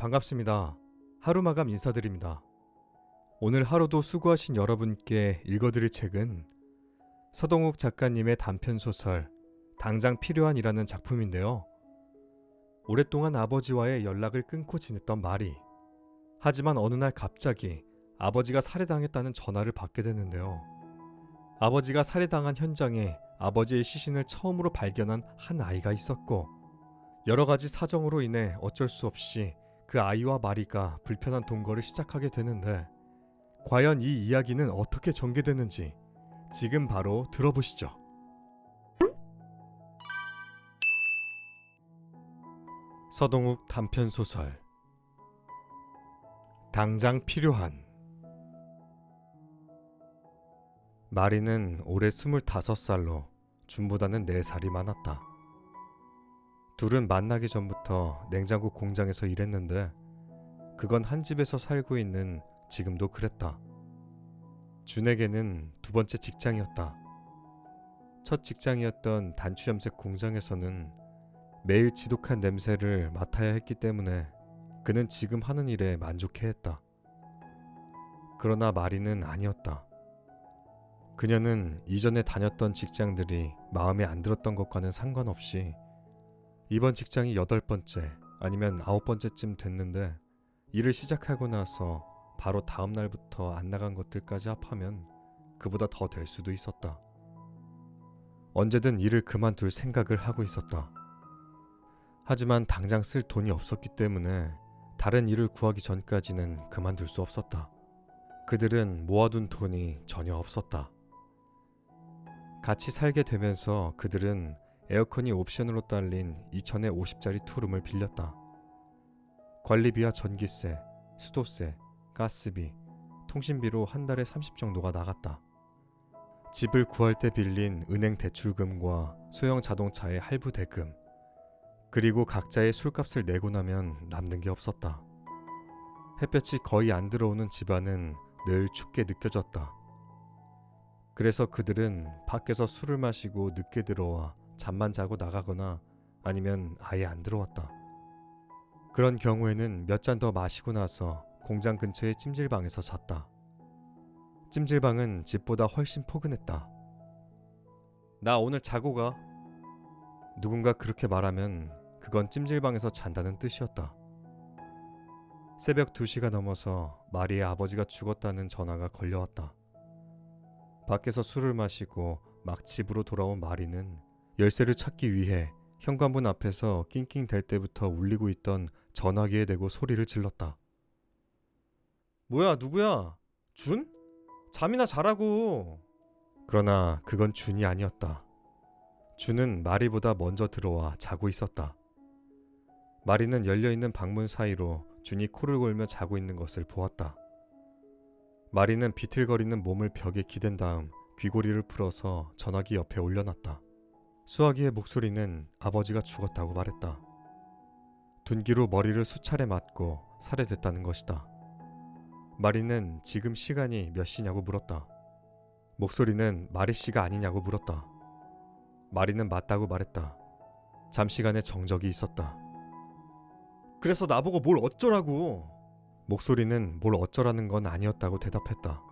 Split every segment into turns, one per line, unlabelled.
반갑습니다. 하루마감 인사드립니다. 오늘 하루도 수고하신 여러분께 읽어드릴 책은 서동욱 작가님의 단편소설 당장 필요한이라는 작품인데요. 오랫동안 아버지와의 연락을 끊고 지냈던 마리. 하지만 어느 날 갑자기 아버지가 살해당했다는 전화를 받게 되는데요. 아버지가 살해당한 현장에 아버지의 시신을 처음으로 발견한 한 아이가 있었고, 여러 가지 사정으로 인해 어쩔 수 없이 그 아이와 마리가 불편한 동거를 시작하게 되는데, 과연 이 이야기는 어떻게 전개되는지 지금 바로 들어보시죠. 서동욱 단편소설 당장 필요한. 마리는 올해 25살로 준보다는 4살이 많았다. 둘은 만나기 전부터 냉장고 공장에서 일했는데, 그건 한 집에서 살고 있는 지금도 그랬다. 준에게는 두 번째 직장이었다. 첫 직장이었던 단추염색 공장에서는 매일 지독한 냄새를 맡아야 했기 때문에 그는 지금 하는 일에 만족해했다. 그러나 마리는 아니었다. 그녀는 이전에 다녔던 직장들이 마음에 안 들었던 것과는 상관없이 이번 직장이 8번째 아니면 9번째쯤 됐는데, 일을 시작하고 나서 바로 다음 날부터 안 나간 것들까지 합하면 그보다 더 될 수도 있었다. 언제든 일을 그만둘 생각을 하고 있었다. 하지만 당장 쓸 돈이 없었기 때문에 다른 일을 구하기 전까지는 그만둘 수 없었다. 그들은 모아둔 돈이 전혀 없었다. 같이 살게 되면서 그들은 에어컨이 옵션으로 딸린 2050짜리 투룸을 빌렸다. 관리비와 전기세, 수도세, 가스비, 통신비로 한 달에 30 정도가 나갔다. 집을 구할 때 빌린 은행 대출금과 소형 자동차의 할부 대금, 그리고 각자의 술값을 내고 나면 남는 게 없었다. 햇볕이 거의 안 들어오는 집안은 늘 춥게 느껴졌다. 그래서 그들은 밖에서 술을 마시고 늦게 들어와 잠만 자고 나가거나 아니면 아예 안 들어왔다. 그런 경우에는 몇 잔 더 마시고 나서 공장 근처의 찜질방에서 잤다. 찜질방은 집보다 훨씬 포근했다. 나 오늘 자고 가. 누군가 그렇게 말하면 그건 찜질방에서 잔다는 뜻이었다. 새벽 2시가 넘어서 마리의 아버지가 죽었다는 전화가 걸려왔다. 밖에서 술을 마시고 막 집으로 돌아온 마리는 열쇠를 찾기 위해 현관문 앞에서 낑낑댈 때부터 울리고 있던 전화기에 대고 소리를 질렀다. 뭐야, 누구야? 준? 잠이나 자라고. 그러나 그건 준이 아니었다. 준은 마리보다 먼저 들어와 자고 있었다. 마리는 열려있는 방문 사이로 준이 코를 골며 자고 있는 것을 보았다. 마리는 비틀거리는 몸을 벽에 기댄 다음 귀고리를 풀어서 전화기 옆에 올려놨다. 수아기의 목소리는 아버지가 죽었다고 말했다. 둔기로 머리를 수차례 맞고 살해됐다는 것이다. 마리는 지금 시간이 몇 시냐고 물었다. 목소리는 마리 씨가 아니냐고 물었다. 마리는 맞다고 말했다. 잠시간의 정적이 있었다. 그래서 나보고 뭘 어쩌라고. 목소리는 뭘 어쩌라는 건 아니었다고 대답했다.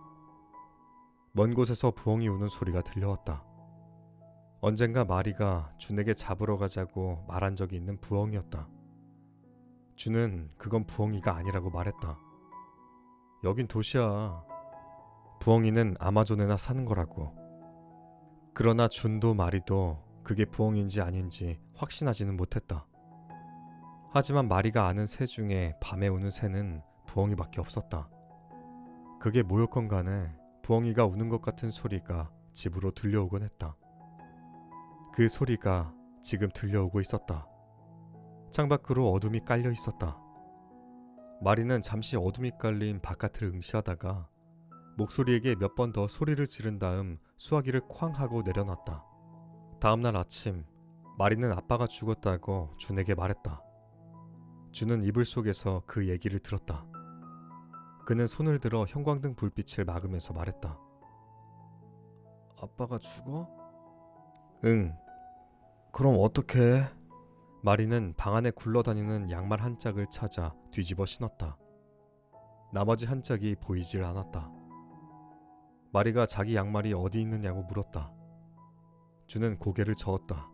먼 곳에서 부엉이 우는 소리가 들려왔다. 언젠가 마리가 준에게 잡으러 가자고 말한 적이 있는 부엉이였다. 준은 그건 부엉이가 아니라고 말했다. 여긴 도시야. 부엉이는 아마존에나 사는 거라고. 그러나 준도 마리도 그게 부엉이인지 아닌지 확신하지는 못했다. 하지만 마리가 아는 새 중에 밤에 우는 새는 부엉이밖에 없었다. 그게 뭐였건 간에 부엉이가 우는 것 같은 소리가 집으로 들려오곤 했다. 그 소리가 지금 들려오고 있었다. 창밖으로 어둠이 깔려 있었다. 마리는 잠시 어둠이 깔린 바깥을 응시하다가 목소리에게 몇 번 더 소리를 지른 다음 수화기를 쾅 하고 내려놨다. 다음날 아침, 마리는 아빠가 죽었다고 준에게 말했다. 준은 이불 속에서 그 얘기를 들었다. 그는 손을 들어 형광등 불빛을 막으면서 말했다. 아빠가 죽어? 응. 그럼 어떡해? 마리는 방 안에 굴러다니는 양말 한 짝을 찾아 뒤집어 신었다. 나머지 한 짝이 보이질 않았다. 마리가 자기 양말이 어디 있느냐고 물었다. 주는 고개를 저었다.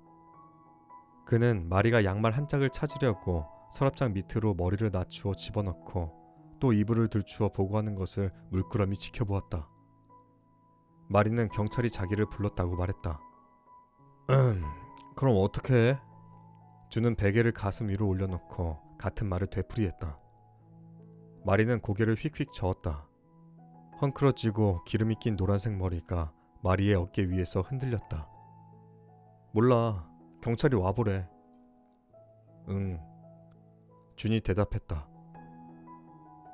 그는 마리가 양말 한 짝을 찾으려고 서랍장 밑으로 머리를 낮추어 집어넣고 또 이불을 들추어 보고하는 것을 물끄러미 지켜보았다. 마리는 경찰이 자기를 불렀다고 말했다. 그럼 어떻게 해? 주는 베개를 가슴 위로 올려놓고 같은 말을 되풀이했다. 마리는 고개를 휙휙 저었다. 헝클어지고 기름이 낀 노란색 머리가 마리의 어깨 위에서 흔들렸다. 몰라. 경찰이 와보래. 응. 준이 대답했다.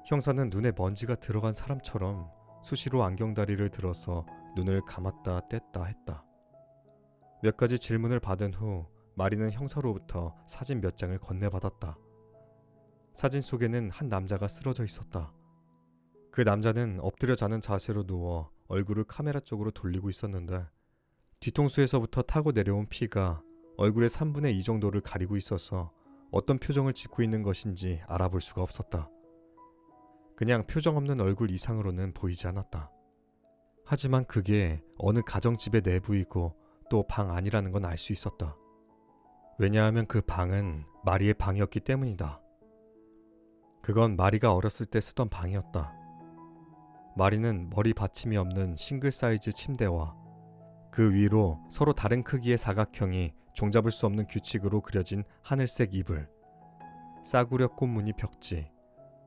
형사는 눈에 먼지가 들어간 사람처럼 수시로 안경다리를 들어서 눈을 감았다 뗐다 했다. 몇 가지 질문을 받은 후 마리는 형사로부터 사진 몇 장을 건네받았다. 사진 속에는 한 남자가 쓰러져 있었다. 그 남자는 엎드려 자는 자세로 누워 얼굴을 카메라 쪽으로 돌리고 있었는데 뒤통수에서부터 타고 내려온 피가 얼굴의 3분의 2 정도를 가리고 있어서 어떤 표정을 짓고 있는 것인지 알아볼 수가 없었다. 그냥 표정 없는 얼굴 이상으로는 보이지 않았다. 하지만 그게 어느 가정집의 내부이고 또 방 안이라는 건 알 수 있었다. 왜냐하면 그 방은 마리의 방이었기 때문이다. 그건 마리가 어렸을 때 쓰던 방이었다. 마리는 머리 받침이 없는 싱글 사이즈 침대와 그 위로 서로 다른 크기의 사각형이 종잡을 수 없는 규칙으로 그려진 하늘색 이불, 싸구려 꽃무늬 벽지,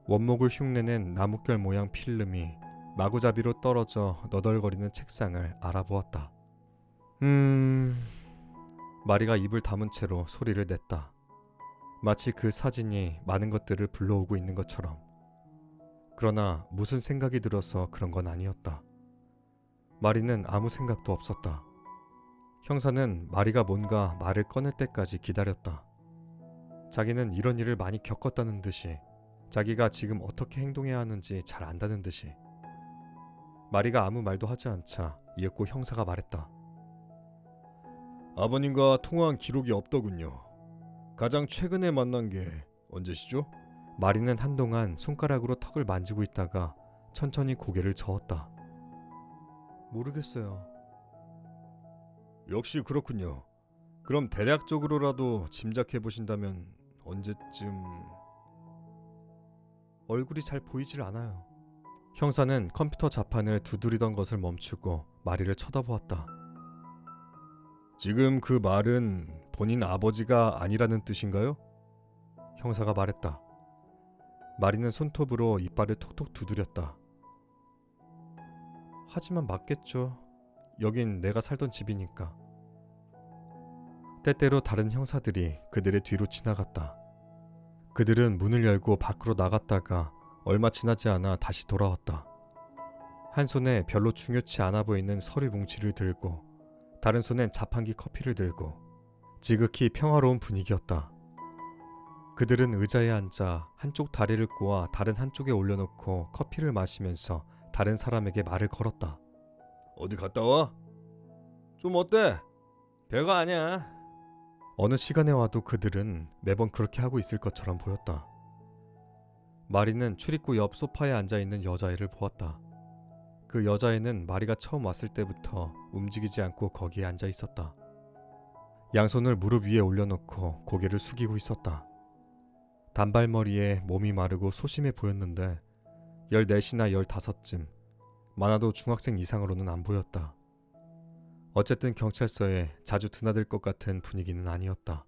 원목을 흉내낸 나뭇결 모양 필름이 마구잡이로 떨어져 너덜거리는 책상을 알아보았다. 마리가 입을 다문 채로 소리를 냈다. 마치 그 사진이 많은 것들을 불러오고 있는 것처럼. 그러나 무슨 생각이 들어서 그런 건 아니었다. 마리는 아무 생각도 없었다. 형사는 마리가 뭔가 말을 꺼낼 때까지 기다렸다. 자기는 이런 일을 많이 겪었다는 듯이, 자기가 지금 어떻게 행동해야 하는지 잘 안다는 듯이. 마리가 아무 말도 하지 않자 이윽고 형사가 말했다. 아버님과 통화한 기록이 없더군요. 가장 최근에 만난 게 언제시죠? 마리는 한동안 손가락으로 턱을 만지고 있다가 천천히 고개를 저었다. 모르겠어요. 역시 그렇군요. 그럼 대략적으로라도 짐작해 보신다면 언제쯤... 얼굴이 잘 보이질 않아요. 형사는 컴퓨터 자판을 두드리던 것을 멈추고 마리를 쳐다보았다. 지금 그 말은 본인 아버지가 아니라는 뜻인가요? 형사가 말했다. 마리는 손톱으로 이빨을 톡톡 두드렸다. 하지만 맞겠죠. 여긴 내가 살던 집이니까. 때때로 다른 형사들이 그들의 뒤로 지나갔다. 그들은 문을 열고 밖으로 나갔다가 얼마 지나지 않아 다시 돌아왔다. 한 손에 별로 중요치 않아 보이는 서류 뭉치를 들고 다른 손엔 자판기 커피를 들고 지극히 평화로운 분위기였다. 그들은 의자에 앉아 한쪽 다리를 꼬아 다른 한쪽에 올려놓고 커피를 마시면서 다른 사람에게 말을 걸었다. 어디 갔다 와? 좀 어때? 별거 아니야. 어느 시간에 와도 그들은 매번 그렇게 하고 있을 것처럼 보였다. 마리는 출입구 옆 소파에 앉아있는 여자애를 보았다. 그 여자애는 마리가 처음 왔을 때부터 움직이지 않고 거기에 앉아 있었다. 양손을 무릎 위에 올려놓고 고개를 숙이고 있었다. 단발머리에 몸이 마르고 소심해 보였는데 14이나 15쯤, 많아도 중학생 이상으로는 안 보였다. 어쨌든 경찰서에 자주 드나들 것 같은 분위기는 아니었다.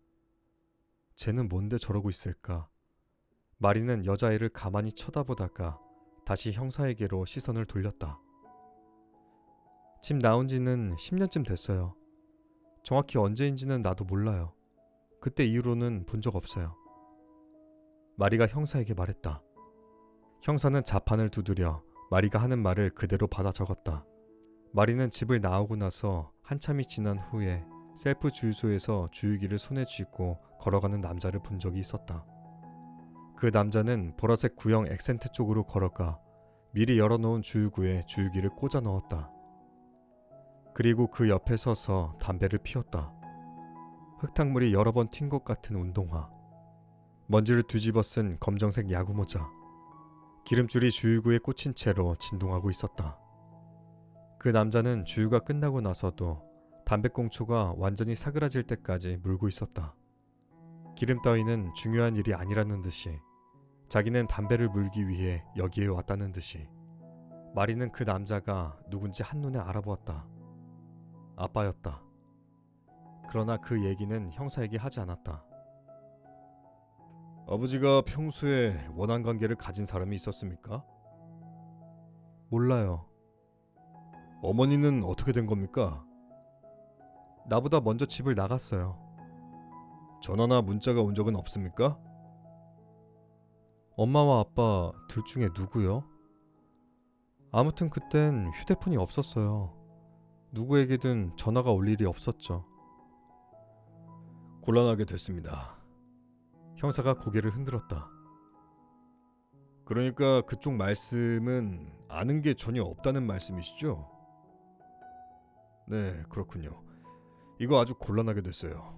쟤는 뭔데 저러고 있을까? 마리는 여자애를 가만히 쳐다보다가 다시 형사에게로 시선을 돌렸다. 집 나온 지는 10년쯤 됐어요. 정확히 언제인지는 나도 몰라요. 그때 이후로는 본 적 없어요. 마리가 형사에게 말했다. 형사는 자판을 두드려 마리가 하는 말을 그대로 받아 적었다. 마리는 집을 나오고 나서 한참이 지난 후에 셀프 주유소에서 주유기를 손에 쥐고 걸어가는 남자를 본 적이 있었다. 그 남자는 보라색 구형 액센트 쪽으로 걸어가 미리 열어놓은 주유구에 주유기를 꽂아 넣었다. 그리고 그 옆에 서서 담배를 피웠다. 흙탕물이 여러 번 튄 것 같은 운동화, 먼지를 뒤집어 쓴 검정색 야구모자, 기름줄이 주유구에 꽂힌 채로 진동하고 있었다. 그 남자는 주유가 끝나고 나서도 담배꽁초가 완전히 사그라질 때까지 물고 있었다. 기름 따위는 중요한 일이 아니라는 듯이, 자기는 담배를 물기 위해 여기에 왔다는 듯이. 마리는 그 남자가 누군지 한눈에 알아보았다. 아빠였다. 그러나 그 얘기는 형사에게 하지 않았다. 아버지가 평소에 원한 관계를 가진 사람이 있었습니까? 몰라요. 어머니는 어떻게 된 겁니까? 나보다 먼저 집을 나갔어요. 전화나 문자가 온 적은 없습니까? 엄마와 아빠 둘 중에 누구요? 아무튼 그땐 휴대폰이 없었어요. 누구에게든 전화가 올 일이 없었죠. 곤란하게 됐습니다. 형사가 고개를 흔들었다. 그러니까 그쪽 말씀은 아는 게 전혀 없다는 말씀이시죠? 네, 그렇군요. 이거 아주 곤란하게 됐어요.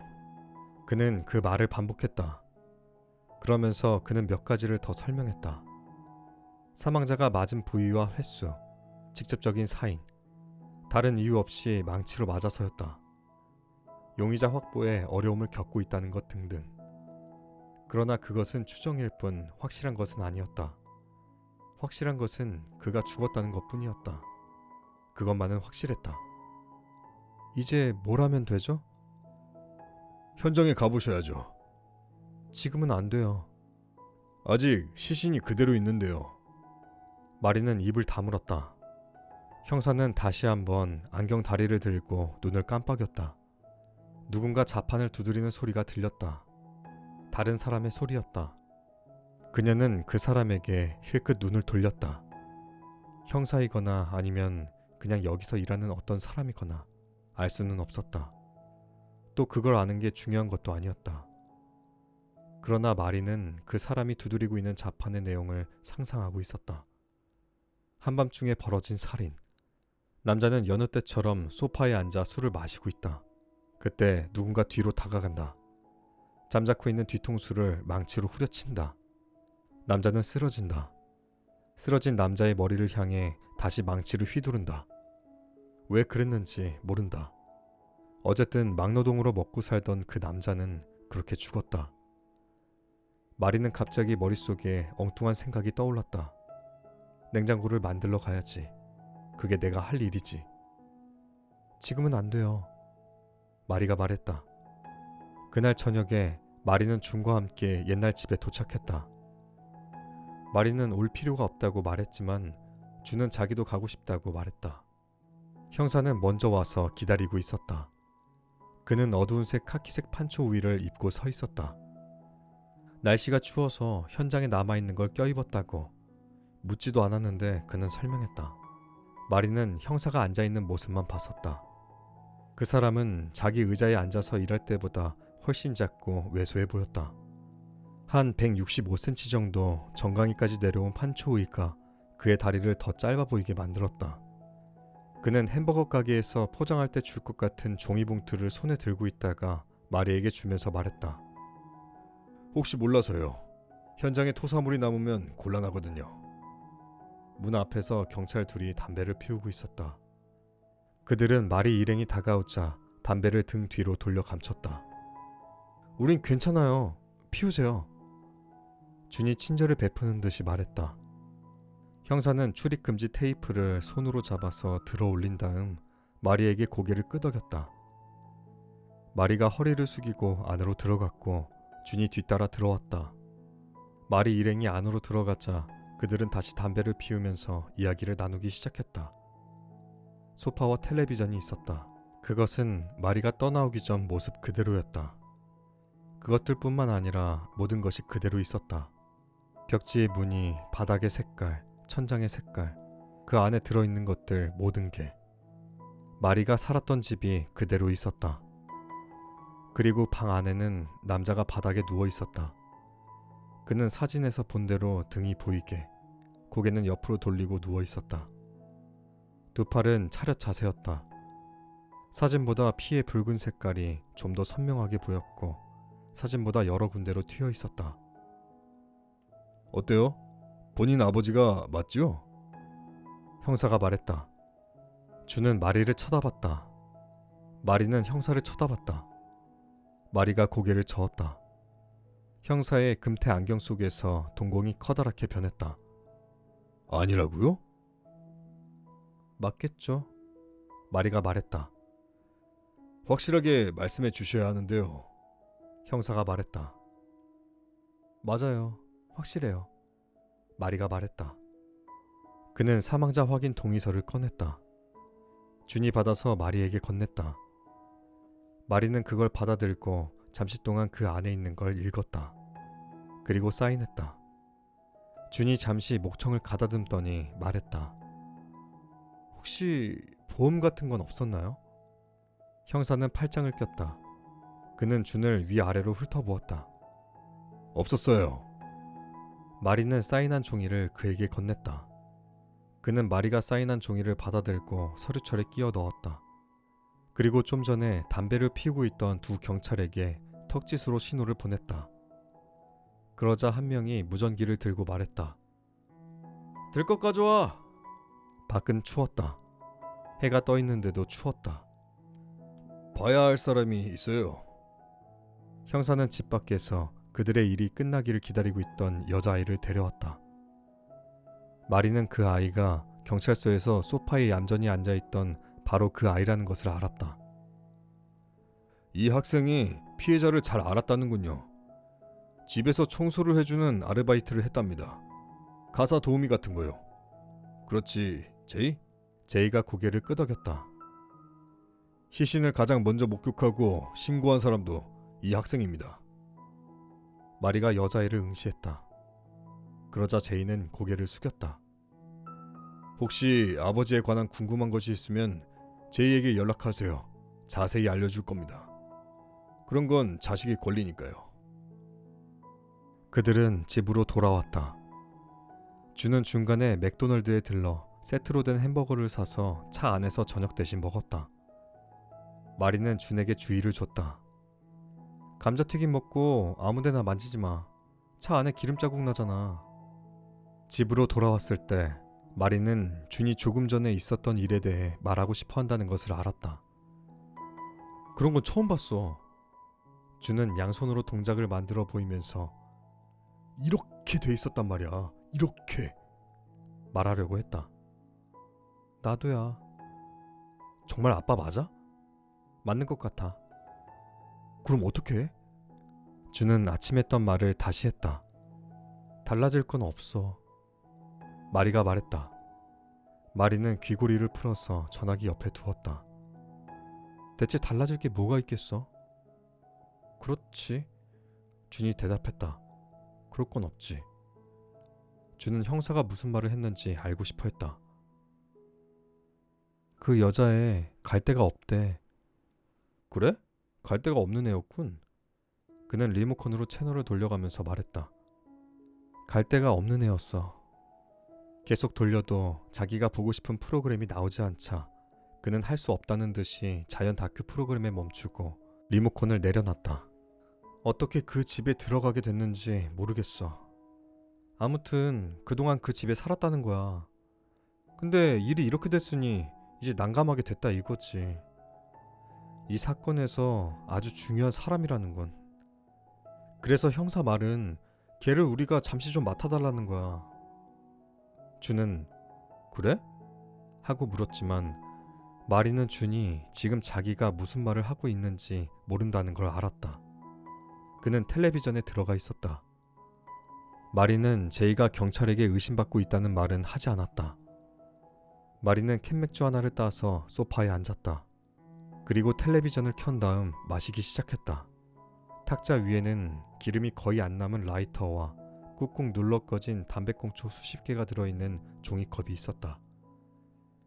그는 그 말을 반복했다. 그러면서 그는 몇 가지를 더 설명했다. 사망자가 맞은 부위와 횟수, 직접적인 사인, 다른 이유 없이 망치로 맞아서였다. 용의자 확보에 어려움을 겪고 있다는 것 등등. 그러나 그것은 추정일 뿐 확실한 것은 아니었다. 확실한 것은 그가 죽었다는 것뿐이었다. 그것만은 확실했다. 이제 뭘 하면 되죠? 현장에 가보셔야죠. 지금은 안 돼요. 아직 시신이 그대로 있는데요. 마리는 입을 다물었다. 형사는 다시 한번 안경 다리를 들고 눈을 깜빡였다. 누군가 자판을 두드리는 소리가 들렸다. 다른 사람의 소리였다. 그녀는 그 사람에게 힐끗 눈을 돌렸다. 형사이거나 아니면 그냥 여기서 일하는 어떤 사람이거나 알 수는 없었다. 또 그걸 아는 게 중요한 것도 아니었다. 그러나 마리는 그 사람이 두드리고 있는 자판의 내용을 상상하고 있었다. 한밤중에 벌어진 살인. 남자는 여느 때처럼 소파에 앉아 술을 마시고 있다. 그때 누군가 뒤로 다가간다. 잠자코 있는 뒤통수를 망치로 후려친다. 남자는 쓰러진다. 쓰러진 남자의 머리를 향해 다시 망치를 휘두른다. 왜 그랬는지 모른다. 어쨌든 막노동으로 먹고 살던 그 남자는 그렇게 죽었다. 마리는 갑자기 머릿속에 엉뚱한 생각이 떠올랐다. 냉장고를 만들러 가야지. 그게 내가 할 일이지. 지금은 안 돼요. 마리가 말했다. 그날 저녁에 마리는 준과 함께 옛날 집에 도착했다. 마리는 올 필요가 없다고 말했지만 준은 자기도 가고 싶다고 말했다. 형사는 먼저 와서 기다리고 있었다. 그는 어두운색 카키색 판초 우위를 입고 서 있었다. 날씨가 추워서 현장에 남아있는 걸 껴입었다고. 묻지도 않았는데 그는 설명했다. 마리는 형사가 앉아있는 모습만 봤었다. 그 사람은 자기 의자에 앉아서 일할 때보다 훨씬 작고 왜소해 보였다. 한 165cm 정도 정강이까지 내려온 판초 우위가 그의 다리를 더 짧아 보이게 만들었다. 그는 햄버거 가게에서 포장할 때 줄 것 같은 종이봉투를 손에 들고 있다가 마리에게 주면서 말했다. 혹시 몰라서요. 현장에 토사물이 남으면 곤란하거든요. 문 앞에서 경찰 둘이 담배를 피우고 있었다. 그들은 마리 일행이 다가오자 담배를 등 뒤로 돌려 감췄다. 우린 괜찮아요. 피우세요. 준이 친절을 베푸는 듯이 말했다. 형사는 출입금지 테이프를 손으로 잡아서 들어 올린 다음 마리에게 고개를 끄덕였다. 마리가 허리를 숙이고 안으로 들어갔고 준이 뒤따라 들어왔다. 마리 일행이 안으로 들어가자 그들은 다시 담배를 피우면서 이야기를 나누기 시작했다. 소파와 텔레비전이 있었다. 그것은 마리가 떠나오기 전 모습 그대로였다. 그것들뿐만 아니라 모든 것이 그대로 있었다. 벽지의 무늬, 바닥의 색깔, 천장의 색깔, 그 안에 들어있는 것들 모든 게. 마리가 살았던 집이 그대로 있었다. 그리고 방 안에는 남자가 바닥에 누워 있었다. 그는 사진에서 본 대로 등이 보이게 고개는 옆으로 돌리고 누워 있었다. 두 팔은 차렷 자세였다. 사진보다 피의 붉은 색깔이 좀 더 선명하게 보였고 사진보다 여러 군데로 튀어 있었다. 어때요? 본인 아버지가 맞지요? 형사가 말했다. 준은 마리를 쳐다봤다. 마리는 형사를 쳐다봤다. 마리가 고개를 저었다. 형사의 금태 안경 속에서 동공이 커다랗게 변했다. 아니라고요? 맞겠죠? 마리가 말했다. 확실하게 말씀해 주셔야 하는데요. 형사가 말했다. 맞아요. 확실해요. 마리가 말했다. 그는 사망자 확인 동의서를 꺼냈다. 준이 받아서 마리에게 건넸다. 마리는 그걸 받아들고 잠시 동안 그 안에 있는 걸 읽었다. 그리고 사인했다. 준이 잠시 목청을 가다듬더니 말했다. 혹시 보험 같은 건 없었나요? 형사는 팔짱을 꼈다. 그는 준을 위아래로 훑어보았다. 없었어요. 마리는 사인한 종이를 그에게 건넸다. 그는 마리가 사인한 종이를 받아들고 서류철에 끼워 넣었다. 그리고 좀 전에 담배를 피우고 있던 두 경찰에게 턱짓으로 신호를 보냈다. 그러자 한 명이 무전기를 들고 말했다. 들 것 가져와. 밖은 추웠다. 해가 떠 있는데도 추웠다. 봐야 할 사람이 있어요. 형사는 집 밖에서 그들의 일이 끝나기를 기다리고 있던 여자아이를 데려왔다. 마리는 그 아이가 경찰서에서 소파에 얌전히 앉아있던 바로 그 아이라는 것을 알았다. 이 학생이 피해자를 잘 알았다는군요. 집에서 청소를 해주는 아르바이트를 했답니다. 가사 도우미 같은 거요. 그렇지, 제이? 제이가 고개를 끄덕였다. 시신을 가장 먼저 목격하고 신고한 사람도 이 학생입니다. 마리가 여자애를 응시했다. 그러자 제이는 고개를 숙였다. 혹시 아버지에 관한 궁금한 것이 있으면 제이에게 연락하세요. 자세히 알려줄 겁니다. 그런 건 자식의 권리니까요. 그들은 집으로 돌아왔다. 준은 중간에 맥도널드에 들러 세트로 된 햄버거를 사서 차 안에서 저녁 대신 먹었다. 마리는 준에게 주의를 줬다. 감자튀김 먹고 아무데나 만지지 마. 차 안에 기름 자국 나잖아. 집으로 돌아왔을 때 마리는 준이 조금 전에 있었던 일에 대해 말하고 싶어 한다는 것을 알았다. 그런 건 처음 봤어. 준은 양손으로 동작을 만들어 보이면서 이렇게 돼 있었단 말이야. 이렇게 말하려고 했다. 나도야. 정말 아빠 맞아? 맞는 것 같아. 그럼 어떡해? 준은 아침 했던 말을 다시 했다. 달라질 건 없어. 마리가 말했다. 마리는 귀고리를 풀어서 전화기 옆에 두었다. 대체 달라질 게 뭐가 있겠어? 그렇지. 준이 대답했다. 그럴 건 없지. 준은 형사가 무슨 말을 했는지 알고 싶어 했다. 그 여자애 갈 데가 없대. 그래? 갈 데가 없는 애였군. 그는 리모컨으로 채널을 돌려가면서 말했다. 갈 데가 없는 애였어. 계속 돌려도 자기가 보고 싶은 프로그램이 나오지 않자 그는 할 수 없다는 듯이 자연 다큐 프로그램에 멈추고 리모컨을 내려놨다. 어떻게 그 집에 들어가게 됐는지 모르겠어. 아무튼 그동안 그 집에 살았다는 거야. 근데 일이 이렇게 됐으니 이제 난감하게 됐다 이거지. 이 사건에서 아주 중요한 사람이라는 건. 그래서 형사 말은 걔를 우리가 잠시 좀 맡아달라는 거야. 준은 그래? 하고 물었지만 마리는 준이 지금 자기가 무슨 말을 하고 있는지 모른다는 걸 알았다. 그는 텔레비전에 들어가 있었다. 마리는 제이가 경찰에게 의심받고 있다는 말은 하지 않았다. 마리는 캔맥주 하나를 따서 소파에 앉았다. 그리고 텔레비전을 켠 다음 마시기 시작했다. 탁자 위에는 기름이 거의 안 남은 라이터와 꾹꾹 눌러 꺼진 담배꽁초 수십 개가 들어있는 종이컵이 있었다.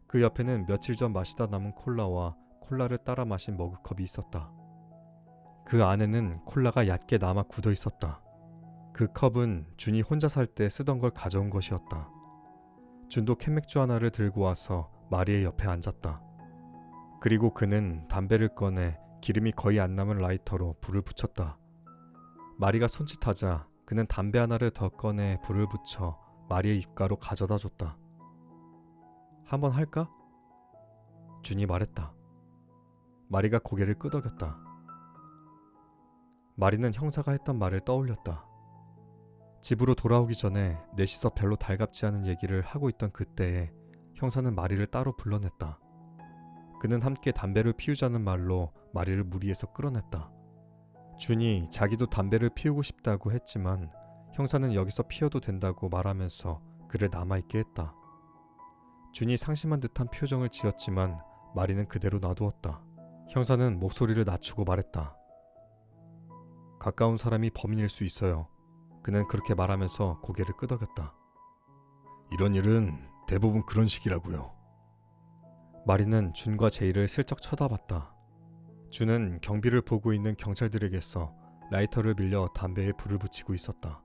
그 옆에는 며칠 전 마시다 남은 콜라와 콜라를 따라 마신 머그컵이 있었다. 그 안에는 콜라가 얕게 남아 굳어 있었다. 그 컵은 준이 혼자 살 때 쓰던 걸 가져온 것이었다. 준도 캔맥주 하나를 들고 와서 마리의 옆에 앉았다. 그리고 그는 담배를 꺼내 기름이 거의 안 남은 라이터로 불을 붙였다. 마리가 손짓하자 그는 담배 하나를 더 꺼내 불을 붙여 마리의 입가로 가져다 줬다. 한번 할까? 준이 말했다. 마리가 고개를 끄덕였다. 마리는 형사가 했던 말을 떠올렸다. 집으로 돌아오기 전에 넷이서 별로 달갑지 않은 얘기를 하고 있던 그때에 형사는 마리를 따로 불러냈다. 그는 함께 담배를 피우자는 말로 마리를 무리해서 끌어냈다. 준이 자기도 담배를 피우고 싶다고 했지만 형사는 여기서 피워도 된다고 말하면서 그를 남아있게 했다. 준이 상심한 듯한 표정을 지었지만 마리는 그대로 놔두었다. 형사는 목소리를 낮추고 말했다. 가까운 사람이 범인일 수 있어요. 그는 그렇게 말하면서 고개를 끄덕였다. 이런 일은 대부분 그런 식이라고요. 마리는 준과 제이를 슬쩍 쳐다봤다. 준은 경비를 보고 있는 경찰들에게서 라이터를 빌려 담배에 불을 붙이고 있었다.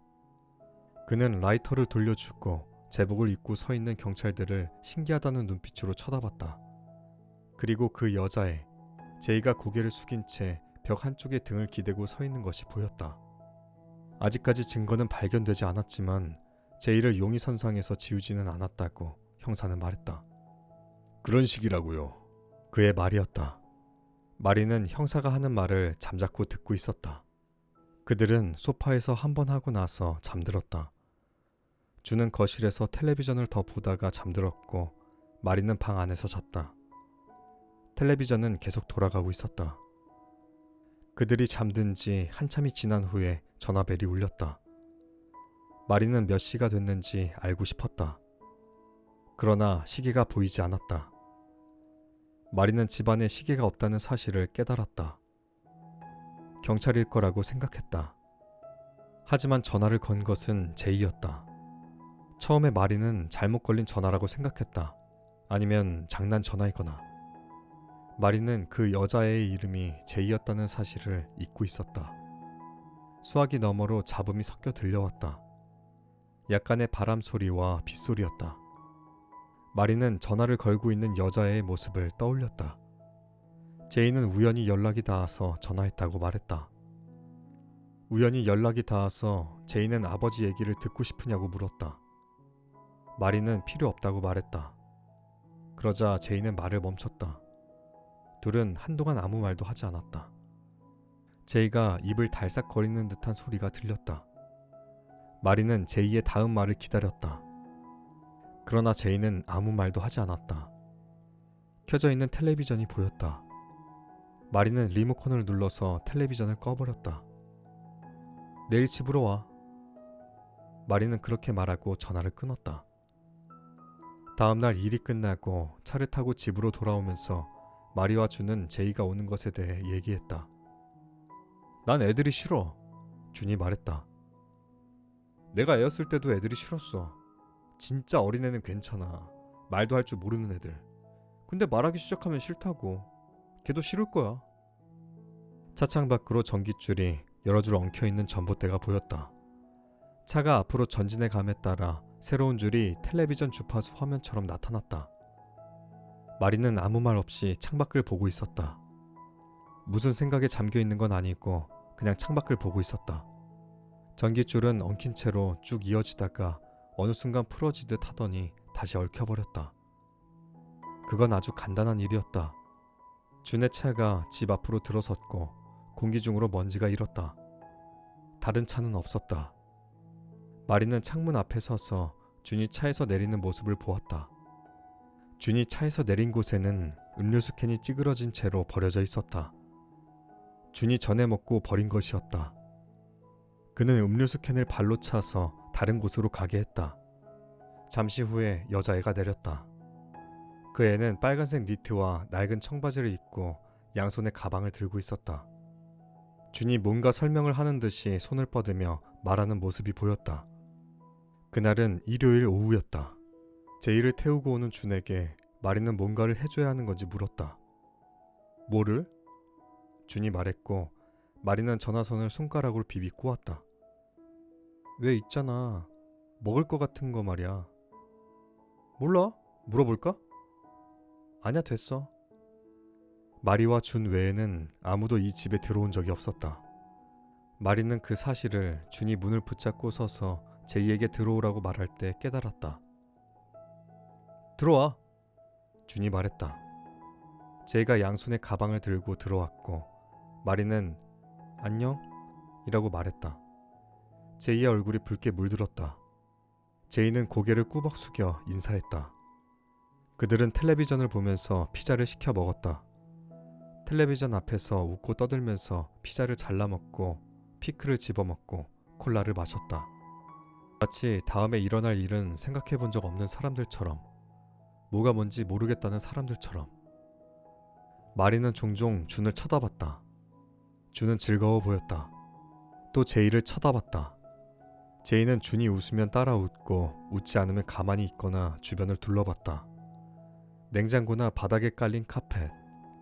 그는 라이터를 돌려주고 제복을 입고 서 있는 경찰들을 신기하다는 눈빛으로 쳐다봤다. 그리고 그 여자애, 제이가 고개를 숙인 채 벽 한쪽에 등을 기대고 서 있는 것이 보였다. 아직까지 증거는 발견되지 않았지만 제이를 용의선상에서 지우지는 않았다고 형사는 말했다. 그런 식이라고요. 그의 말이었다. 마리는 형사가 하는 말을 잠자코 듣고 있었다. 그들은 소파에서 한 번 하고 나서 잠들었다. 준은 거실에서 텔레비전을 더 보다가 잠들었고 마리는 방 안에서 잤다. 텔레비전은 계속 돌아가고 있었다. 그들이 잠든 지 한참이 지난 후에 전화벨이 울렸다. 마리는 몇 시가 됐는지 알고 싶었다. 그러나 시계가 보이지 않았다. 마리는 집안에 시계가 없다는 사실을 깨달았다. 경찰일 거라고 생각했다. 하지만 전화를 건 것은 제이였다. 처음에 마리는 잘못 걸린 전화라고 생각했다. 아니면 장난 전화이거나. 마리는 그 여자애의 이름이 제이였다는 사실을 잊고 있었다. 수화기 너머로 잡음이 섞여 들려왔다. 약간의 바람 소리와 빗소리였다. 마리는 전화를 걸고 있는 여자애의 모습을 떠올렸다. 제이는 우연히 연락이 닿아서 전화했다고 말했다. 우연히 연락이 닿아서 제이는 아버지 얘기를 듣고 싶으냐고 물었다. 마리는 필요 없다고 말했다. 그러자 제이는 말을 멈췄다. 둘은 한동안 아무 말도 하지 않았다. 제이가 입을 달싹거리는 듯한 소리가 들렸다. 마리는 제이의 다음 말을 기다렸다. 그러나 제이는 아무 말도 하지 않았다. 켜져 있는 텔레비전이 보였다. 마리는 리모컨을 눌러서 텔레비전을 꺼버렸다. 내일 집으로 와. 마리는 그렇게 말하고 전화를 끊었다. 다음날 일이 끝나고 차를 타고 집으로 돌아오면서 마리와 준은 제이가 오는 것에 대해 얘기했다. 난 애들이 싫어. 준이 말했다. 내가 애였을 때도 애들이 싫었어. 진짜 어린애는 괜찮아. 말도 할 줄 모르는 애들. 근데 말하기 시작하면 싫다고. 걔도 싫을 거야. 차창 밖으로 전깃줄이 여러 줄 엉켜있는 전봇대가 보였다. 차가 앞으로 전진해 감에 따라 새로운 줄이 텔레비전 주파수 화면처럼 나타났다. 마리는 아무 말 없이 창밖을 보고 있었다. 무슨 생각에 잠겨 있는 건 아니고 그냥 창밖을 보고 있었다. 전깃줄은 엉킨 채로 쭉 이어지다가 어느 순간 풀어지듯 하더니 다시 얽혀버렸다. 그건 아주 간단한 일이었다. 준의 차가 집 앞으로 들어섰고 공기 중으로 먼지가 일었다. 다른 차는 없었다. 마리는 창문 앞에 서서 준이 차에서 내리는 모습을 보았다. 준이 차에서 내린 곳에는 음료수 캔이 찌그러진 채로 버려져 있었다. 준이 전에 먹고 버린 것이었다. 그는 음료수 캔을 발로 차서 다른 곳으로 가게 했다. 잠시 후에 여자애가 내렸다. 그 애는 빨간색 니트와 낡은 청바지를 입고 양손에 가방을 들고 있었다. 준이 뭔가 설명을 하는 듯이 손을 뻗으며 말하는 모습이 보였다. 그날은 일요일 오후였다. 제이를 태우고 오는 준에게 마리는 뭔가를 해줘야 하는 건지 물었다. 뭐를? 준이 말했고 마리는 전화선을 손가락으로 비비 꼬았다. 왜 있잖아. 먹을 거 같은 거 말이야. 몰라? 물어볼까? 아니야 됐어. 마리와 준 외에는 아무도 이 집에 들어온 적이 없었다. 마리는 그 사실을 준이 문을 붙잡고 서서 제이에게 들어오라고 말할 때 깨달았다. 들어와, 준이 말했다. 제이가 양손에 가방을 들고 들어왔고 마리는 안녕? 이라고 말했다. 제이의 얼굴이 붉게 물들었다. 제이는 고개를 꾸벅 숙여 인사했다. 그들은 텔레비전을 보면서 피자를 시켜 먹었다. 텔레비전 앞에서 웃고 떠들면서 피자를 잘라 먹고 피클을 집어먹고 콜라를 마셨다. 마치 다음에 일어날 일은 생각해 본 적 없는 사람들처럼, 뭐가 뭔지 모르겠다는 사람들처럼. 마리는 종종 준을 쳐다봤다. 준은 즐거워 보였다. 또 제이를 쳐다봤다. 제이는 준이 웃으면 따라 웃고 웃지 않으면 가만히 있거나 주변을 둘러봤다. 냉장고나 바닥에 깔린 카펫,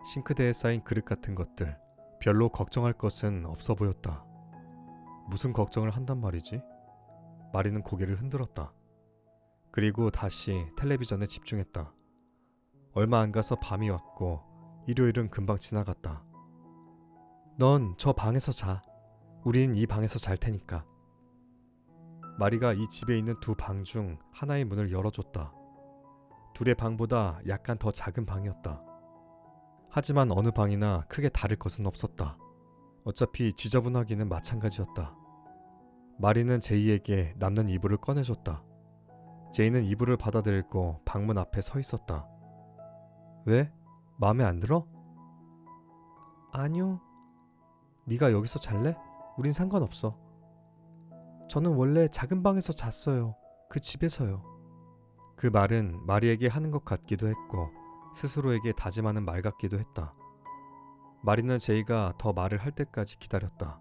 싱크대에 쌓인 그릇 같은 것들, 별로 걱정할 것은 없어 보였다. 무슨 걱정을 한단 말이지? 마리는 고개를 흔들었다. 그리고 다시 텔레비전에 집중했다. 얼마 안 가서 밤이 왔고 일요일은 금방 지나갔다. 넌 저 방에서 자. 우린 이 방에서 잘 테니까. 마리가 이 집에 있는 두 방 중 하나의 문을 열어줬다. 둘의 방보다 약간 더 작은 방이었다. 하지만 어느 방이나 크게 다를 것은 없었다. 어차피 지저분하기는 마찬가지였다. 마리는 제이에게 남는 이불을 꺼내줬다. 제이는 이불을 받아들고 방문 앞에 서 있었다. 왜? 마음에 안 들어? 아니요. 네가 여기서 잘래? 우린 상관없어. 저는 원래 작은 방에서 잤어요. 그 집에서요. 그 말은 마리에게 하는 것 같기도 했고 스스로에게 다짐하는 말 같기도 했다. 마리는 제이가 더 말을 할 때까지 기다렸다.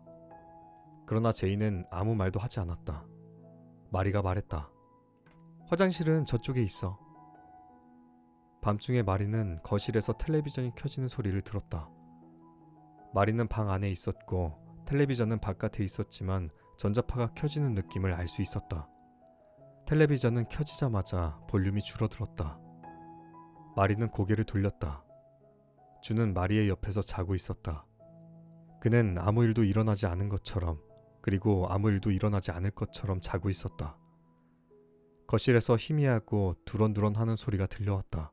그러나 제이는 아무 말도 하지 않았다. 마리가 말했다. 화장실은 저쪽에 있어. 밤중에 마리는 거실에서 텔레비전이 켜지는 소리를 들었다. 마리는 방 안에 있었고 텔레비전은 바깥에 있었지만 전자파가 켜지는 느낌을 알 수 있었다. 텔레비전은 켜지자마자 볼륨이 줄어들었다. 마리는 고개를 돌렸다. 준은 마리의 옆에서 자고 있었다. 그는 아무 일도 일어나지 않은 것처럼, 그리고 아무 일도 일어나지 않을 것처럼 자고 있었다. 거실에서 희미하고 두런두런 하는 소리가 들려왔다.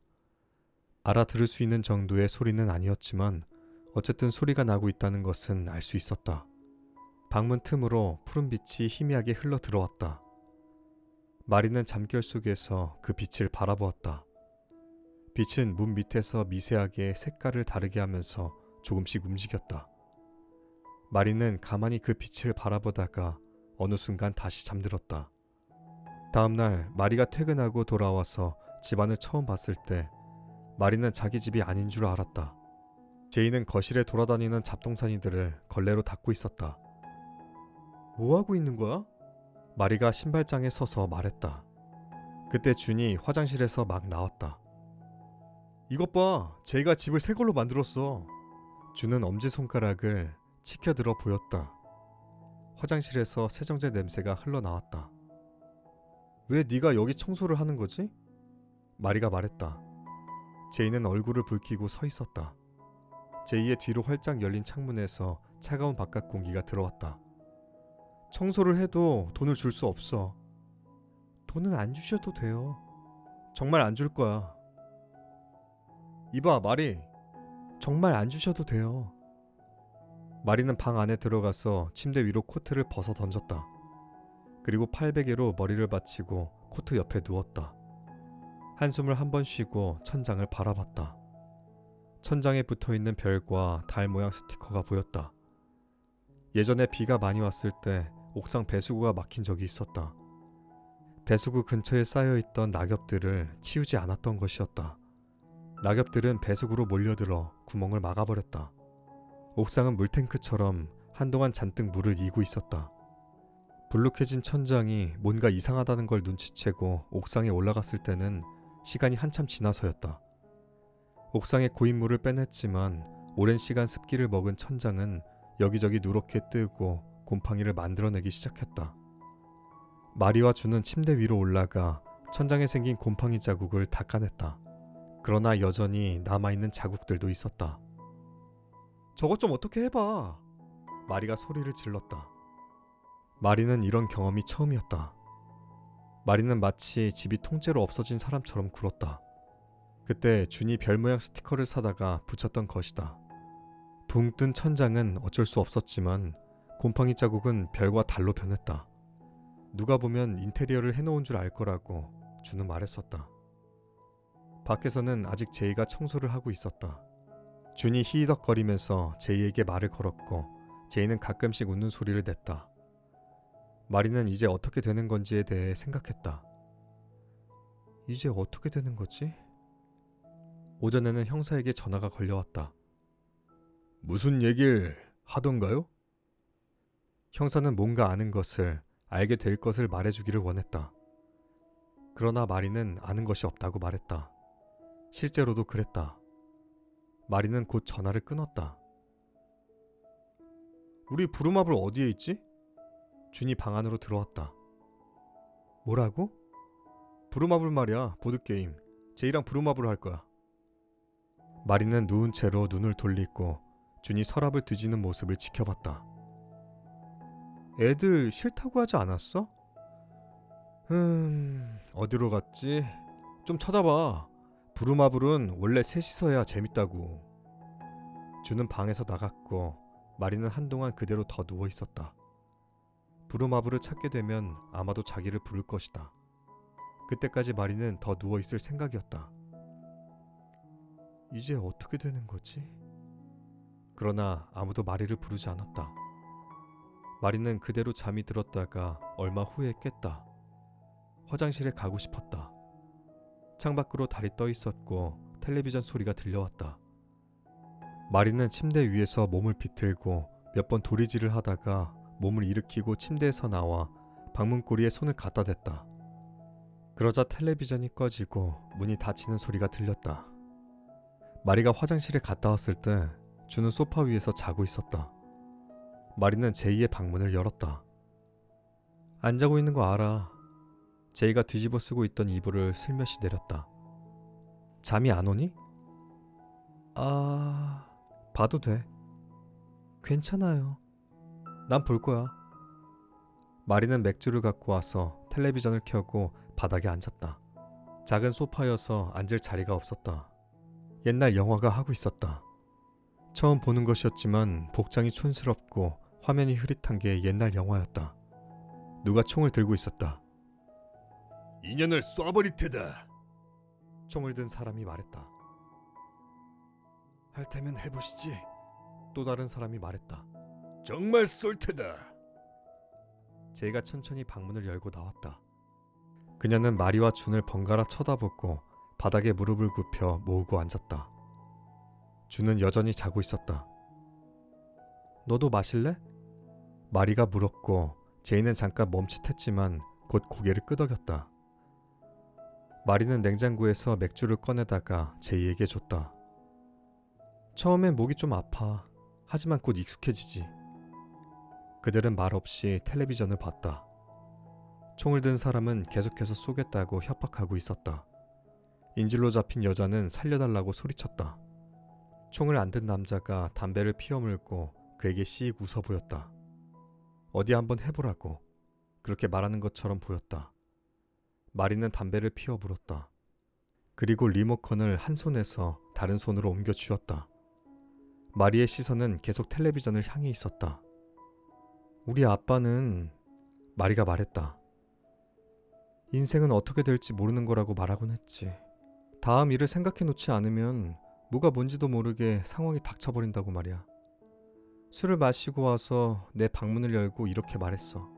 알아들을 수 있는 정도의 소리는 아니었지만 어쨌든 소리가 나고 있다는 것은 알 수 있었다. 방문 틈으로 푸른빛이 희미하게 흘러 들어왔다. 마리는 잠결 속에서 그 빛을 바라보았다. 빛은 문 밑에서 미세하게 색깔을 다르게 하면서 조금씩 움직였다. 마리는 가만히 그 빛을 바라보다가 어느 순간 다시 잠들었다. 다음날 마리가 퇴근하고 돌아와서 집안을 처음 봤을 때 마리는 자기 집이 아닌 줄 알았다. 제이는 거실에 돌아다니는 잡동사니들을 걸레로 닦고 있었다. 뭐 하고 있는 거야? 마리가 신발장에 서서 말했다. 그때 준이 화장실에서 막 나왔다. 이것 봐, 제이가 집을 새 걸로 만들었어. 준은 엄지손가락을 치켜들어 보였다. 화장실에서 세정제 냄새가 흘러나왔다. 왜 네가 여기 청소를 하는 거지? 마리가 말했다. 제이는 얼굴을 붉히고 서 있었다. 제이의 뒤로 활짝 열린 창문에서 차가운 바깥 공기가 들어왔다. 청소를 해도 돈을 줄 수 없어. 돈은 안 주셔도 돼요. 정말 안 줄 거야. 이봐, 마리. 정말 안 주셔도 돼요. 마리는 방 안에 들어가서 침대 위로 코트를 벗어 던졌다. 그리고 팔베개로 머리를 받치고 코트 옆에 누웠다. 한숨을 한 번 쉬고 천장을 바라봤다. 천장에 붙어있는 별과 달 모양 스티커가 보였다. 예전에 비가 많이 왔을 때 옥상 배수구가 막힌 적이 있었다. 배수구 근처에 쌓여있던 낙엽들을 치우지 않았던 것이었다. 낙엽들은 배수구로 몰려들어 구멍을 막아버렸다. 옥상은 물탱크처럼 한동안 잔뜩 물을 이고 있었다. 불룩해진 천장이 뭔가 이상하다는 걸 눈치채고 옥상에 올라갔을 때는 시간이 한참 지나서였다. 옥상에 고인 물을 빼냈지만 오랜 시간 습기를 먹은 천장은 여기저기 누렇게 뜨고 곰팡이를 만들어내기 시작했다. 마리와 준은 침대 위로 올라가 천장에 생긴 곰팡이 자국을 닦아냈다. 그러나 여전히 남아있는 자국들도 있었다. 저것 좀 어떻게 해봐. 마리가 소리를 질렀다. 마리는 이런 경험이 처음이었다. 마리는 마치 집이 통째로 없어진 사람처럼 굴었다. 그때 준이 별 모양 스티커를 사다가 붙였던 것이다. 붕 뜬 천장은 어쩔 수 없었지만 곰팡이 자국은 별과 달로 변했다. 누가 보면 인테리어를 해놓은 줄 알 거라고 준은 말했었다. 밖에서는 아직 제이가 청소를 하고 있었다. 준이 히히덕거리면서 제이에게 말을 걸었고 제이는 가끔씩 웃는 소리를 냈다. 마리는 이제 어떻게 되는 건지에 대해 생각했다. 이제 어떻게 되는 거지? 오전에는 형사에게 전화가 걸려왔다. 무슨 얘기를 하던가요? 형사는 뭔가 아는 것을, 알게 될 것을 말해주기를 원했다. 그러나 마리는 아는 것이 없다고 말했다. 실제로도 그랬다. 마리는 곧 전화를 끊었다. 우리 부루마블 어디에 있지? 준이 방 안으로 들어왔다. 뭐라고? 부루마블 말이야. 보드게임. 제이랑 부루마블 할 거야. 마리는 누운 채로 눈을 돌리고 준이 서랍을 뒤지는 모습을 지켜봤다. 애들 싫다고 하지 않았어? 어디로 갔지? 좀 찾아봐. 부루마블은 원래 셋이서 해야 재밌다고. 준은 방에서 나갔고 마리는 한동안 그대로 더 누워 있었다. 부루마블을 찾게 되면 아마도 자기를 부를 것이다. 그때까지 마리는 더 누워 있을 생각이었다. 이제 어떻게 되는 거지? 그러나 아무도 마리를 부르지 않았다. 마리는 그대로 잠이 들었다가 얼마 후에 깼다. 화장실에 가고 싶었다. 창밖으로 달이 떠 있었고 텔레비전 소리가 들려왔다. 마리는 침대 위에서 몸을 비틀고 몇 번 도리질을 하다가 몸을 일으키고 침대에서 나와 방문고리에 손을 갖다 댔다. 그러자 텔레비전이 꺼지고 문이 닫히는 소리가 들렸다. 마리가 화장실에 갔다 왔을 때 준은 소파 위에서 자고 있었다. 마리는 제이의 방문을 열었다. 안 자고 있는 거 알아. 제이가 뒤집어 쓰고 있던 이불을 슬며시 내렸다. 잠이 안 오니? 봐도 돼. 괜찮아요. 난 볼 거야. 마리는 맥주를 갖고 와서 텔레비전을 켜고 바닥에 앉았다. 작은 소파여서 앉을 자리가 없었다. 옛날 영화가 하고 있었다. 처음 보는 것이었지만 복장이 촌스럽고 화면이 흐릿한 게 옛날 영화였다. 누가 총을 들고 있었다.
인연을 쏴버릴 테다.
총을 든 사람이 말했다.
할 테면 해보시지.
또 다른 사람이 말했다.
정말 쏠 테다.
제이가 천천히 방문을 열고 나왔다. 그녀는 마리와 준을 번갈아 쳐다보고 바닥에 무릎을 굽혀 모으고 앉았다. 준은 여전히 자고 있었다. 너도 마실래? 마리가 물었고 제이는 잠깐 멈칫했지만 곧 고개를 끄덕였다. 마리는 냉장고에서 맥주를 꺼내다가 제이에게 줬다. 처음엔 목이 좀 아파. 하지만 곧 익숙해지지. 그들은 말없이 텔레비전을 봤다. 총을 든 사람은 계속해서 쏘겠다고 협박하고 있었다. 인질로 잡힌 여자는 살려달라고 소리쳤다. 총을 안 든 남자가 담배를 피워 물고 그에게 씩 웃어 보였다. 어디 한번 해보라고. 그렇게 말하는 것처럼 보였다. 마리는 담배를 피워 물었다. 그리고 리모컨을 한 손에서 다른 손으로 옮겨 쥐었다. 마리의 시선은 계속 텔레비전을 향해 있었다. 우리 아빠는... 마리가 말했다. 인생은 어떻게 될지 모르는 거라고 말하곤 했지. 다음 일을 생각해 놓지 않으면 뭐가 뭔지도 모르게 상황이 닥쳐버린다고 말이야. 술을 마시고 와서 내 방문을 열고 이렇게 말했어.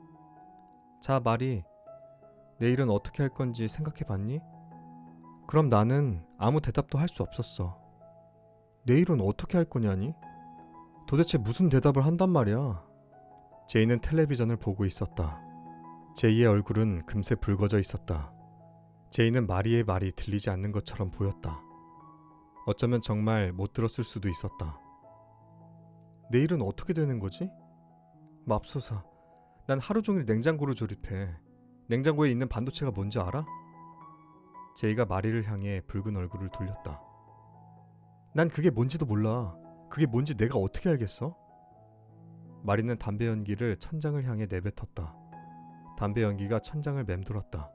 자, 마리. 내일은 어떻게 할 건지 생각해 봤니? 그럼 나는 아무 대답도 할 수 없었어. 내일은 어떻게 할 거냐니? 도대체 무슨 대답을 한단 말이야? 제이는 텔레비전을 보고 있었다. 제이의 얼굴은 금세 붉어져 있었다. 제이는 마리의 말이 들리지 않는 것처럼 보였다. 어쩌면 정말 못 들었을 수도 있었다. 내일은 어떻게 되는 거지? 맙소사, 난 하루 종일 냉장고를 조립해. 냉장고에 있는 반도체가 뭔지 알아? 제이가 마리를 향해 붉은 얼굴을 돌렸다. 난 그게 뭔지도 몰라. 그게 뭔지 내가 어떻게 알겠어? 마리는 담배 연기를 천장을 향해 내뱉었다. 담배 연기가 천장을 맴돌았다.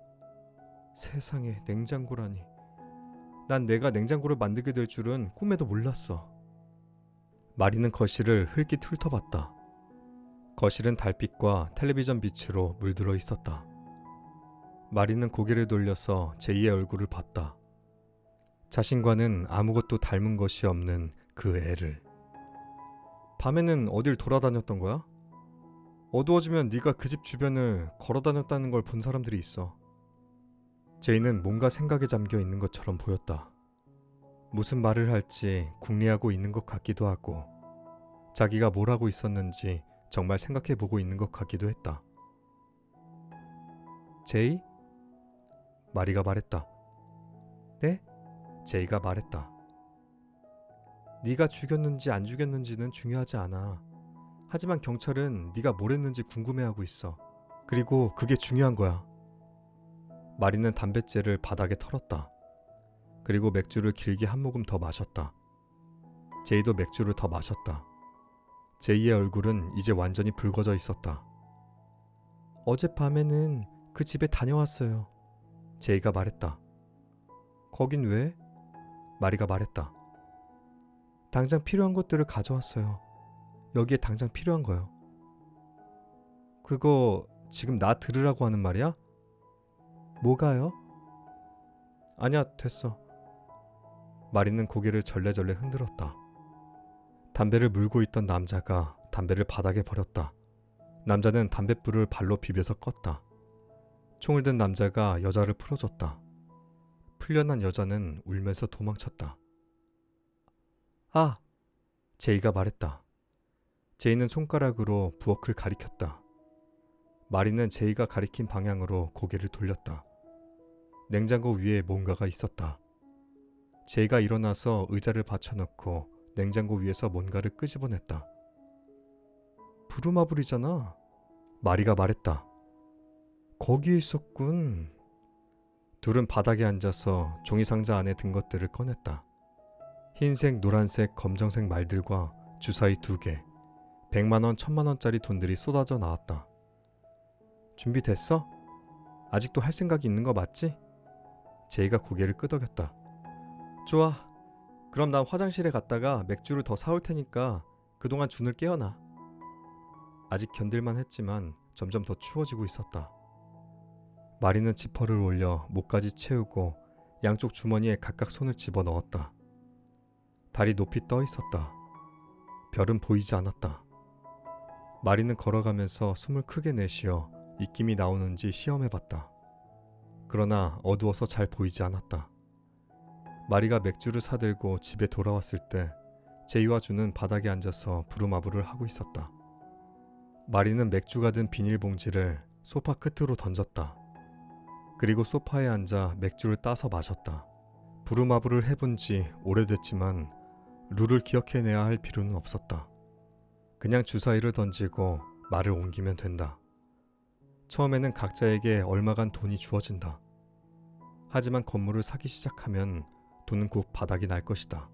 세상에, 냉장고라니. 난 내가 냉장고를 만들게 될 줄은 꿈에도 몰랐어. 마리는 거실을 흘낏 훑어봤다. 거실은 달빛과 텔레비전 빛으로 물들어 있었다. 마리는 고개를 돌려서 제이의 얼굴을 봤다. 자신과는 아무것도 닮은 것이 없는 그 애를. 밤에는 어딜 돌아다녔던 거야? 어두워지면 네가 그 집 주변을 걸어다녔다는 걸 본 사람들이 있어. 제이는 뭔가 생각에 잠겨 있는 것처럼 보였다. 무슨 말을 할지 궁리하고 있는 것 같기도 하고 자기가 뭘 하고 있었는지 정말 생각해보고 있는 것 같기도 했다. 제이? 마리가 말했다. 네? 제이가 말했다. 네가 죽였는지 안 죽였는지는 중요하지 않아. 하지만 경찰은 네가 뭘 했는지 궁금해하고 있어. 그리고 그게 중요한 거야. 마리는 담뱃재를 바닥에 털었다. 그리고 맥주를 길게 한 모금 더 마셨다. 제이도 맥주를 더 마셨다. 제이의 얼굴은 이제 완전히 붉어져 있었다. 어젯밤에는 그 집에 다녀왔어요. 제이가 말했다. 거긴 왜? 마리가 말했다. 당장 필요한 것들을 가져왔어요. 여기에 당장 필요한 거요. 그거 지금 나 들으라고 하는 말이야? 뭐가요? 아니야, 됐어. 마리는 고개를 절레절레 흔들었다. 담배를 물고 있던 남자가 담배를 바닥에 버렸다. 남자는 담뱃불을 발로 비벼서 껐다. 총을 든 남자가 여자를 풀어줬다. 풀려난 여자는 울면서 도망쳤다. 아! 제이가 말했다. 제이는 손가락으로 부엌을 가리켰다. 마리는 제이가 가리킨 방향으로 고개를 돌렸다. 냉장고 위에 뭔가가 있었다. 제이가 일어나서 의자를 받쳐놓고 냉장고 위에서 뭔가를 끄집어냈다. 부루마블이잖아. 마리가 말했다. 거기에 있었군. 둘은 바닥에 앉아서 종이상자 안에 든 것들을 꺼냈다. 흰색, 노란색, 검정색 말들과 주사위 2개, 100만원, 1000만원짜리 돈들이 쏟아져 나왔다. 준비됐어? 아직도 할 생각이 있는 거 맞지? 제이가 고개를 끄덕였다. 좋아. 그럼 난 화장실에 갔다가 맥주를 더 사올 테니까 그동안 준을 깨워놔. 아직 견딜만 했지만 점점 더 추워지고 있었다. 마리는 지퍼를 올려 목까지 채우고 양쪽 주머니에 각각 손을 집어넣었다. 달이 높이 떠 있었다. 별은 보이지 않았다. 마리는 걸어가면서 숨을 크게 내쉬어 입김이 나오는지 시험해봤다. 그러나 어두워서 잘 보이지 않았다. 마리가 맥주를 사들고 집에 돌아왔을 때 제이와 준은 바닥에 앉아서 부루마블을 하고 있었다. 마리는 맥주가 든 비닐봉지를 소파 끝으로 던졌다. 그리고 소파에 앉아 맥주를 따서 마셨다. 부루마블을 해본 지 오래됐지만 룰을 기억해내야 할 필요는 없었다. 그냥 주사위를 던지고 말을 옮기면 된다. 처음에는 각자에게 얼마간 돈이 주어진다. 하지만 건물을 사기 시작하면 돈은 곧 바닥이 날 것이다.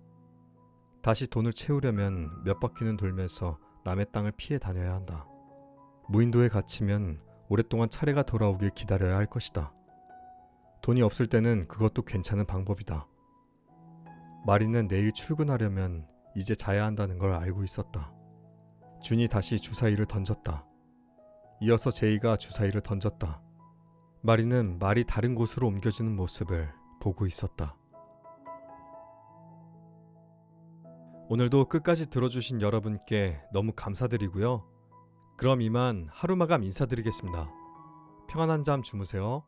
다시 돈을 채우려면 몇 바퀴는 돌면서 남의 땅을 피해 다녀야 한다. 무인도에 갇히면 오랫동안 차례가 돌아오길 기다려야 할 것이다. 돈이 없을 때는 그것도 괜찮은 방법이다. 마리는 내일 출근하려면 이제 자야 한다는 걸 알고 있었다. 준이 다시 주사위를 던졌다. 이어서 제이가 주사위를 던졌다. 마리는 말이 다른 곳으로 옮겨지는 모습을 보고 있었다. 오늘도 끝까지 들어주신 여러분께 너무 감사드리고요. 그럼 이만 하루 마감 인사드리겠습니다. 평안한 잠 주무세요.